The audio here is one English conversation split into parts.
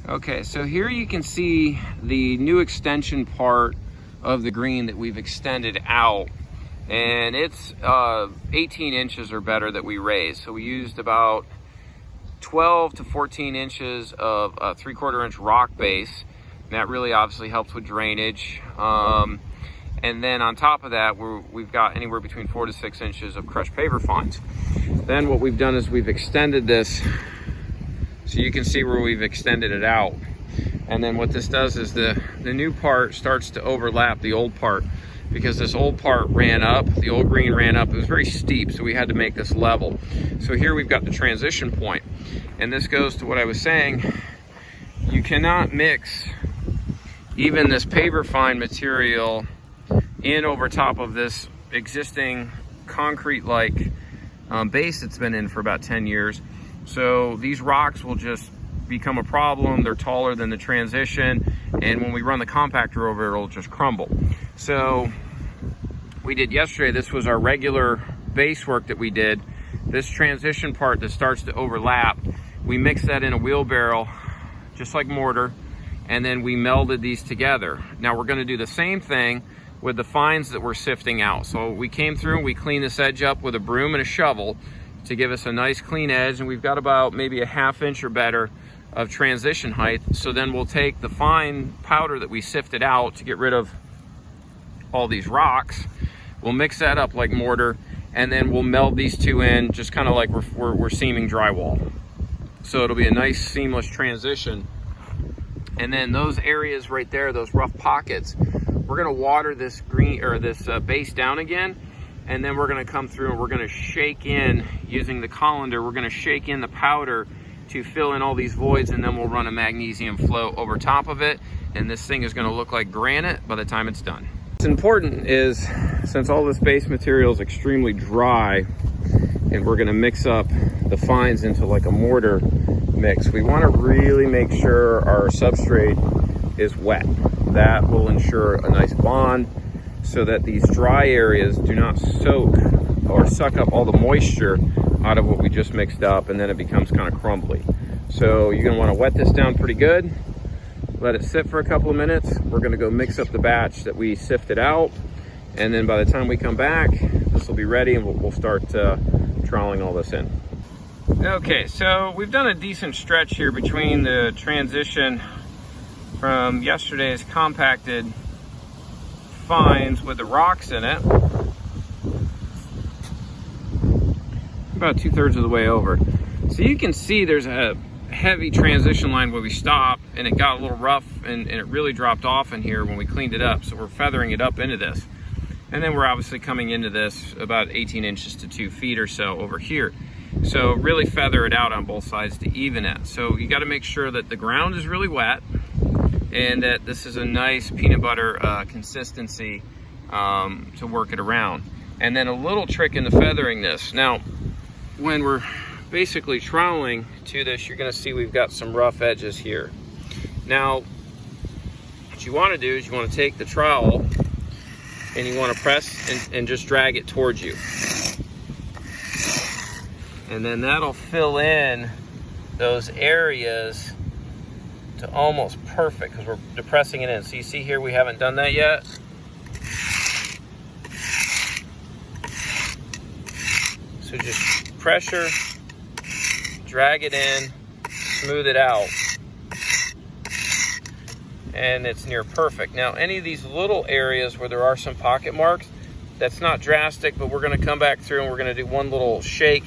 Okay, so here you can see the new extension part of the green that we've extended out, and it's 18 inches or better that we raised. So we used about 12 to 14 inches of a 3/4 inch rock base. And that really obviously helps with drainage. And then on top of that, we've got anywhere between 4 to 6 inches of crushed paver fines. Then what we've done is we've extended this, so you can see where we've extended it out. And then what this does is the new part starts to overlap the old part, because this old part ran up, the old green ran up. It was very steep, so we had to make this level. So here we've got the transition point. And this goes to what I was saying. You cannot mix even this paver fine material in over top of this existing concrete-like base that's been in for about 10 years. So these rocks will just become a problem. They're taller than the transition, and when we run the compactor over it, it'll just crumble. So we did yesterday, this was our regular base work that we did. This transition part that starts to overlap, we mixed that in a wheelbarrow, just like mortar, and then we melded these together. Now we're gonna do the same thing with the fines that we're sifting out. So we came through and we cleaned this edge up with a broom and a shovel to give us a nice clean edge, and we've got about maybe a 1/2 inch or better of transition height. So then we'll take the fine powder that we sifted out to get rid of all these rocks. We'll mix that up like mortar, and then we'll meld these two in, just kind of like we're seaming drywall. So it'll be a nice seamless transition. And then those areas right there, those rough pockets, we're gonna water this green or this base down again, and then we're gonna come through and we're gonna shake in using the colander. We're gonna shake in the powder to fill in all these voids, and then we'll run a magnesium float over top of it, and this thing is gonna look like granite by the time it's done. What's important is, since all this base material is extremely dry and we're gonna mix up the fines into like a mortar mix, we wanna really make sure our substrate is wet. That will ensure a nice bond so that these dry areas do not soak or suck up all the moisture out of what we just mixed up, and then it becomes kind of crumbly. So you're gonna wanna wet this down pretty good, let it sit for a couple of minutes. We're gonna go mix up the batch that we sifted out, and then by the time we come back, this will be ready, and we'll start troweling all this in. Okay, so we've done a decent stretch here between the transition from yesterday's compacted fines with the rocks in it. About 2/3 of the way over. So you can see there's a heavy transition line where we stopped, and it got a little rough, and it really dropped off in here when we cleaned it up. So we're feathering it up into this. And then we're obviously coming into this about 18 inches to 2 feet or so over here. So really feather it out on both sides to even it. So you got to make sure that the ground is really wet, and that this is a nice peanut butter consistency to work it around. And then a little trick in the feathering this. Now, when we're basically troweling to this, you're gonna see we've got some rough edges here. Now, what you wanna do is you wanna take the trowel and you wanna press and just drag it towards you. And then that'll fill in those areas to almost perfect, because we're depressing it in. So you see here, we haven't done that yet. So just pressure, drag it in, smooth it out, and it's near perfect. Now, any of these little areas where there are some pocket marks, that's not drastic, but we're gonna come back through and we're gonna do one little shake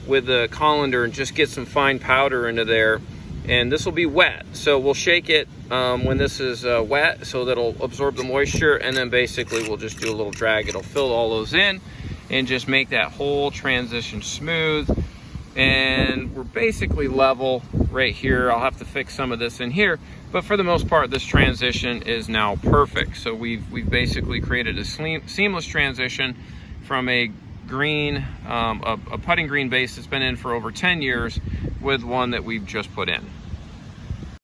with the colander and just get some fine powder into there. And this will be wet, so we'll shake it when this is wet, so that it'll absorb the moisture, and then basically we'll just do a little drag. It'll fill all those in and just make that whole transition smooth. And we're basically level right here. I'll have to fix some of this in here, but for the most part, this transition is now perfect. So we've basically created a seamless transition from a green, a putting green base that's been in for over 10 years with one that we've just put in.